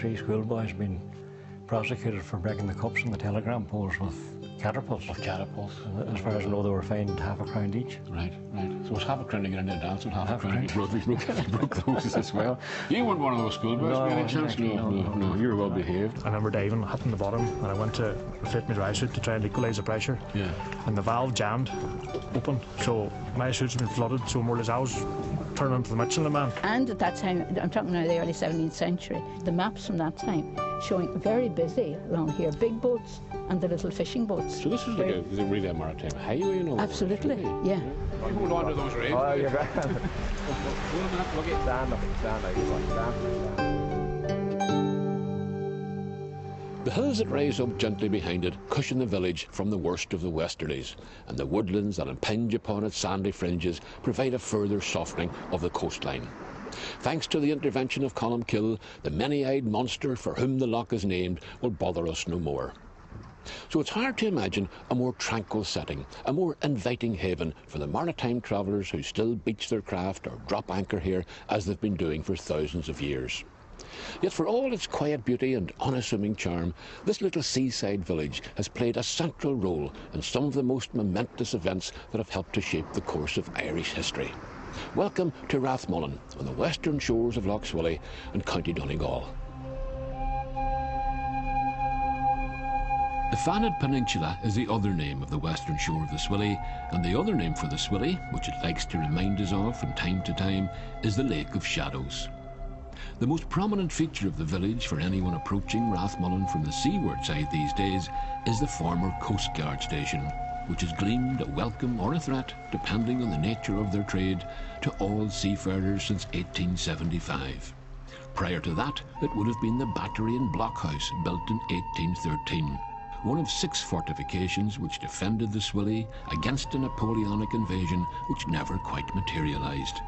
3 schoolboys being prosecuted for breaking the cups and the telegram poles with catapults. With catapults. As far as I know, they were fined £0.50 each. Right. So it's £0.50 to get into a dance and £0.50 to broke those as well. You weren't one of those schoolboys by any chance? No. You were well behaved. I remember diving, hitting the bottom, and I went to inflate my dry suit to try and equalise the pressure. Yeah. And the valve jammed open, so my suit's been flooded, so more or less I was turning into the Michelin Man. And at that time, I'm talking now the early 17th century, the maps from that time showing very busy around here, big boats and the little fishing boats. So this is like really a maritime highway and all that? Absolutely, Really? yeah. You hold on to those rails. Oh, you're right. The hills that rise up gently behind it cushion the village from the worst of the westerlies, and the woodlands that impinge upon its sandy fringes provide a further softening of the coastline. Thanks to the intervention of Columkill, the many-eyed monster for whom the loch is named will bother us no more. So it's hard to imagine a more tranquil setting, a more inviting haven for the maritime travellers who still beach their craft or drop anchor here as they've been doing for thousands of years. Yet for all its quiet beauty and unassuming charm, this little seaside village has played a central role in some of the most momentous events that have helped to shape the course of Irish history. Welcome to Rathmullan, on the western shores of Lough Swilly and County Donegal. The Fanad Peninsula is the other name of the western shore of the Swilly, and the other name for the Swilly, which it likes to remind us of from time to time, is the Lake of Shadows. The most prominent feature of the village for anyone approaching Rathmullan from the seaward side these days is the former Coast Guard station, which has gleamed a welcome or a threat, depending on the nature of their trade, to all seafarers since 1875. Prior to that, it would have been the Battery and Blockhouse, built in 1813. One of 6 fortifications which defended the Swilly against a Napoleonic invasion which never quite materialised.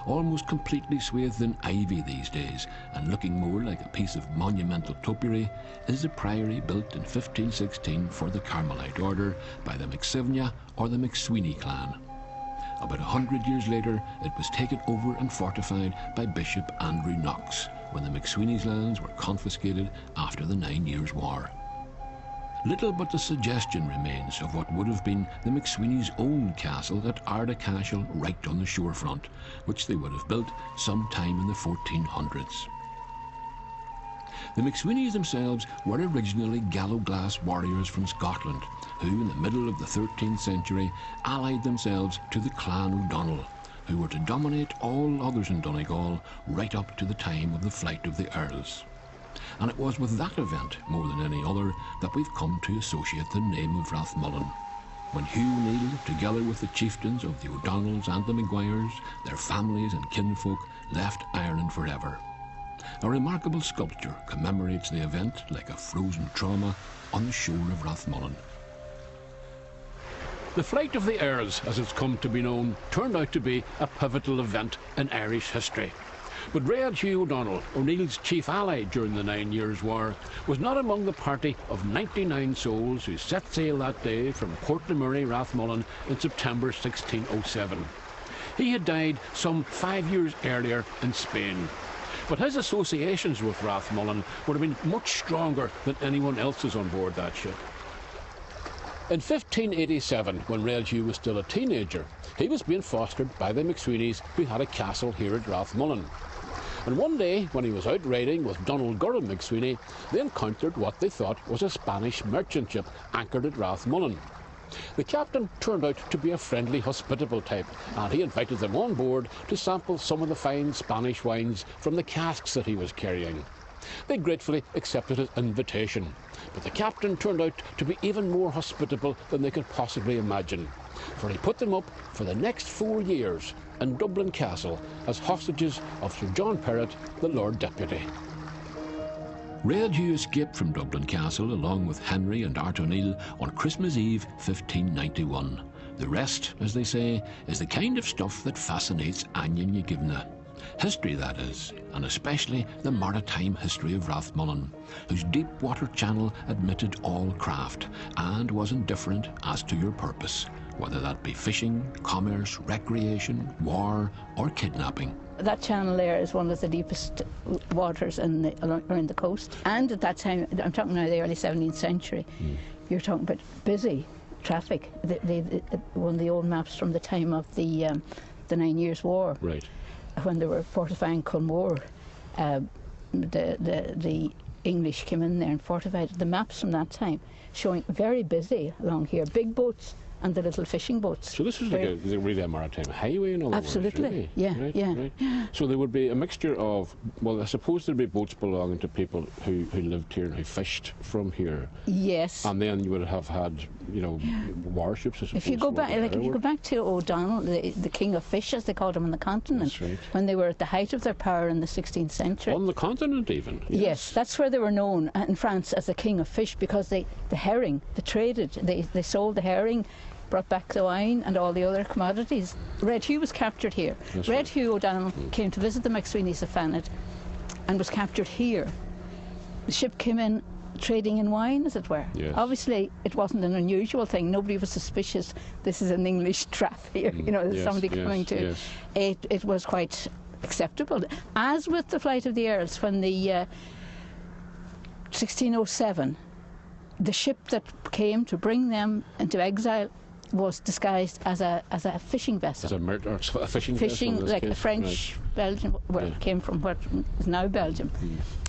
Almost completely swathed in ivy these days, and looking more like a piece of monumental topiary, is the priory built in 1516 for the Carmelite order by the McSivnia or the McSweeney clan. About 100 years later, it was taken over and fortified by Bishop Andrew Knox, when the McSweeney's lands were confiscated after the 9 Years' War. Little but the suggestion remains of what would have been the McSweeney's own castle at Ardacashel, right on the shorefront, which they would have built sometime in the 1400s. The McSweeneys themselves were originally Gallowglass warriors from Scotland, who in the middle of the 13th century allied themselves to the Clan O'Donnell, who were to dominate all others in Donegal right up to the time of the flight of the Earls. And it was with that event, more than any other, that we've come to associate the name of Rathmullan, when Hugh Neil, together with the chieftains of the O'Donnells and the Maguires, their families and kinfolk, left Ireland forever. A remarkable sculpture commemorates the event like a frozen trauma on the shore of Rathmullan. The flight of the Earls, as it's come to be known, turned out to be a pivotal event in Irish history. But Red Hugh O'Donnell, O'Neill's chief ally during the 9 Years' War, was not among the party of 99 souls who set sail that day from Courtnamury, Rathmullan, in September 1607. He had died some 5 years earlier in Spain. But his associations with Rathmullan would have been much stronger than anyone else's on board that ship. In 1587, when Red Hugh was still a teenager, he was being fostered by the McSweeneys, who had a castle here at Rathmullan. And one day, when he was out riding with Donald Gurran McSweeney, they encountered what they thought was a Spanish merchant ship anchored at Rathmullan. The captain turned out to be a friendly, hospitable type, and he invited them on board to sample some of the fine Spanish wines from the casks that he was carrying. They gratefully accepted his invitation, but the captain turned out to be even more hospitable than they could possibly imagine, for he put them up for the next 4 years in Dublin Castle as hostages of Sir John Perrott, the Lord Deputy. Red Hugh escaped from Dublin Castle along with Henry and Art O'Neill on Christmas Eve 1591. The rest, as they say, is the kind of stuff that fascinates Anya Nagivna. History, that is, and especially the maritime history of Rathmullan, whose deep water channel admitted all craft and was indifferent as to your purpose, whether that be fishing, commerce, recreation, war or kidnapping. That channel there is one of the deepest waters around the coast. And at that time, I'm talking now the early 17th century, you're talking about busy traffic. One of the old maps from the time of the 9 Years' War, right, when they were fortifying Culmore, the English came in there and fortified. The maps from that time showing very busy along here, big boats and the little fishing boats. So this was like really a maritime highway in other Absolutely, words, really? yeah, right, yeah. Right. So there would be a mixture of, well, I suppose there'd be boats belonging to people who lived here and who fished from here. Yes. And then you would have had, you know, warships, I suppose. If you go back, if you go back to O'Donnell, the king of fish, as they called him on the continent, that's right, when they were at the height of their power in the 16th century. On the continent even? Yes, that's where they were known in France as the king of fish, because the herring, they traded, they sold the herring, brought back the wine and all the other commodities. Red Hugh was captured here. That's Red right. Hugh O'Donnell came to visit the McSweeney's of Fanet and was captured here. The ship came in trading in wine, as it were. Yes. Obviously, it wasn't an unusual thing. Nobody was suspicious. This is an English trap here. You know, there's Yes, somebody yes, coming to. yes. It was quite acceptable. As with the Flight of the Earls, when the 1607, the ship that came to bring them into exile was disguised as a fishing vessel. As a fishing Fishing, vessel in this like case. a French, Right. Belgium, where it came from, what is now Belgium.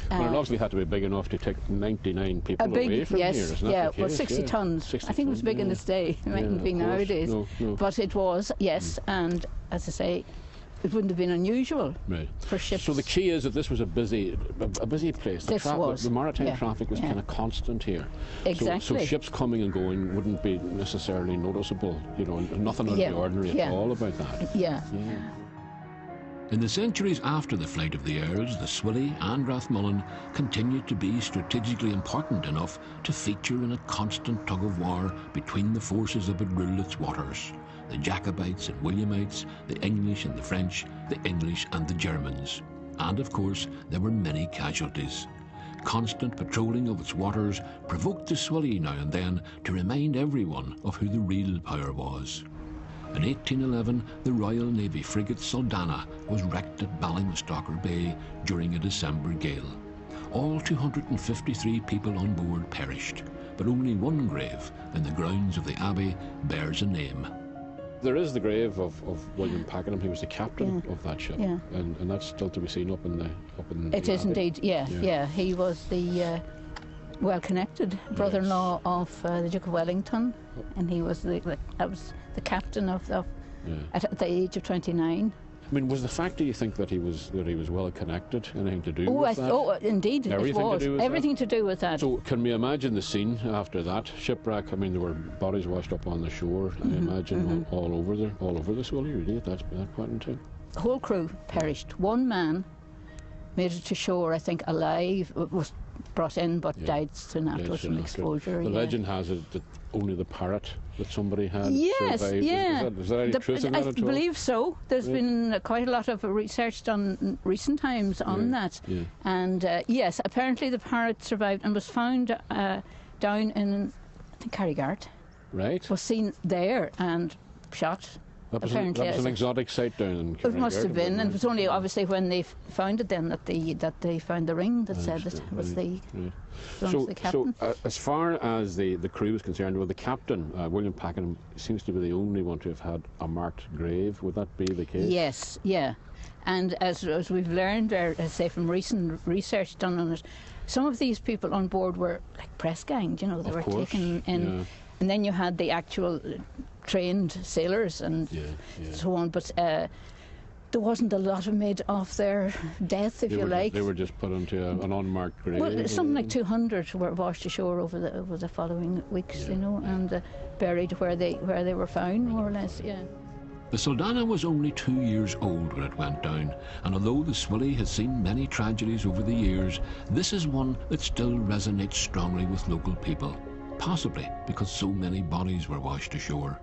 Well, it obviously had to be big enough to take 99 people A big, away from yes, here, isn't yeah, that the well, case? 60 Yeah. tons. 60 I think it was tons, big in yeah. its day. It mightn't Yeah, be of course. nowadays. No. But it was, yes, and as I say, it wouldn't have been unusual Right. for ships. So the key is that this was a busy place. This was, the maritime yeah, traffic was yeah. kind of constant here. Exactly. So ships coming and going wouldn't be necessarily noticeable. You know, nothing out of Yeah, the ordinary yeah. at all about that. Yeah. Yeah. In the centuries after the Flight of the Earls, the Swilly and Rathmullan continued to be strategically important enough to feature in a constant tug of war between the forces that would rule its waters. The Jacobites and Williamites, the English and the French, the English and the Germans. And of course, there were many casualties. Constant patrolling of its waters provoked the Swilly now and then to remind everyone of who the real power was. In 1811, the Royal Navy frigate Saldanha was wrecked at Ballymastocker Bay during a December gale. All 253 people on board perished, but only one grave in the grounds of the Abbey bears a name. There is the grave of William Pakenham. He was the captain of that ship, Yeah. and that's still to be seen up in the It is Abbey. indeed, yeah. He was the well-connected brother-in-law of the Duke of Wellington, and he was the captain of at the age of 29. I mean, was the fact, do you think, that he was well connected anything to do with that? Oh, indeed, Everything it was. to do with Everything to do with that. So can we imagine the scene after that shipwreck? I mean, there were bodies washed up on the shore. I imagine all over the Swilly, really, at that point in time. The whole crew perished. One man made it to shore, I think, alive, was brought in, but died soon afterwards from exposure. The legend has it that only the parrot that somebody had survived. Yeah. Is there any truth in that I at all? believe so. There's been quite a lot of research done in recent times on that. Yeah. And yes, apparently the parrot survived and was found down in, I think, Carrigart. Right. Was seen there and shot. That was apparently, an exotic sight down in it must have been, and it was only right. obviously when they found it then that they found the ring that said that it was the captain. So as far as the crew was concerned, well, the captain, William Pakenham, seems to be the only one to have had a marked grave. Would that be the case? Yes, yeah. And as we've learned, or I say from recent research done on it, some of these people on board were like press gangs, you know, they were taken in. Yeah. And then you had the actual trained sailors and so on, but there wasn't a lot made of their death, if you like. They were just put into an unmarked grave. Well, something like 200 were washed ashore over the following weeks, you know, and buried where they were found, more or less, yeah. The Saldanha was only 2 years old when it went down, and although the Swilly has seen many tragedies over the years, this is one that still resonates strongly with local people, possibly because so many bodies were washed ashore.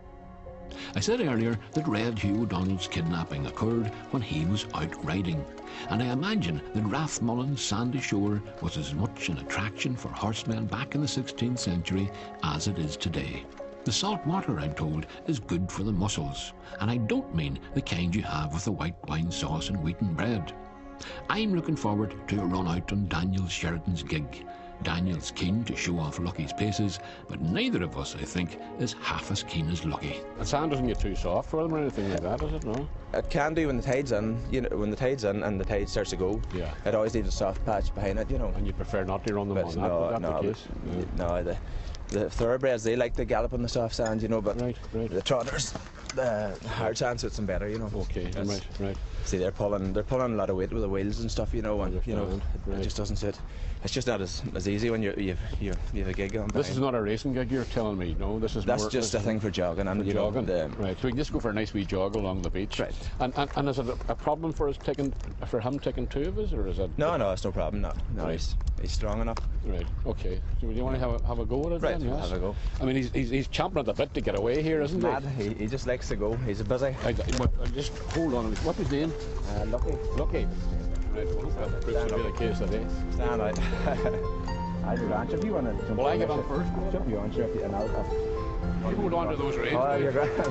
I said earlier that Red Hugh O'Donnell's kidnapping occurred when he was out riding, and I imagine that Rathmullan's sandy shore was as much an attraction for horsemen back in the 16th century as it is today. The salt water, I'm told, is good for the muscles, and I don't mean the kind you have with the white wine sauce and wheaten bread. I'm looking forward to a run out on Daniel Sheridan's gig. Daniel's keen to show off Lucky's paces, but neither of us, I think, is half as keen as Lucky. The sand doesn't get too soft for them or anything like that, does it? No? It can do when the tide's in, you know, when the tide's in and the tide starts to go. Yeah. It always leaves a soft patch behind it, you know. And you prefer not to run them on that, no, is that no, the case? no, the thoroughbreds, they like to gallop on the soft sand, you know, but right. the trotters, the hard sand suits them better, you know. Okay, right. See, they're pulling a lot of weight with the wheels and stuff, you know, and you know, it just doesn't suit. It's just not as easy when you have a gig on. This is not a racing gig, you're telling me, no? That's just a thing for jogging. And jogging, right. So we can just go for a nice wee jog along the beach. Right. And is it a problem for him taking two of us, or is it? No, it's no problem. No, right. He's strong enough. Right. Okay. So do you want to have a go at it? Right. Then? Yes? Have a go. I mean, he's champing at the bit to get away here, isn't he? Mad. He just likes to go. He's busy. Just hold on. What's his name? Lucky. Right. Well, that proves to be the case today. Stand out. I do ranch if you want to jump. Well, I get on first. Jump you on, sure, and I'll you hold on to those reins. Oh, you're right. Wait a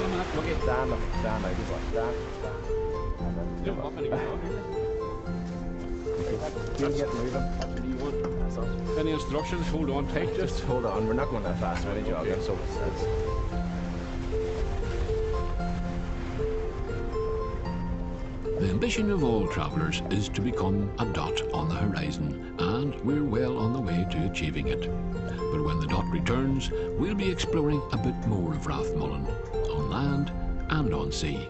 minute. Lucky. Stand out. Good boy. Stand. Jump up and get on here. Get moving. Any instructions? Hold on tight. Just hold on. We're not going that fast. Really jogging. So it's The ambition of all travellers is to become a dot on the horizon, and we're well on the way to achieving it. But when the dot returns, we'll be exploring a bit more of Rathmullan, on land and on sea.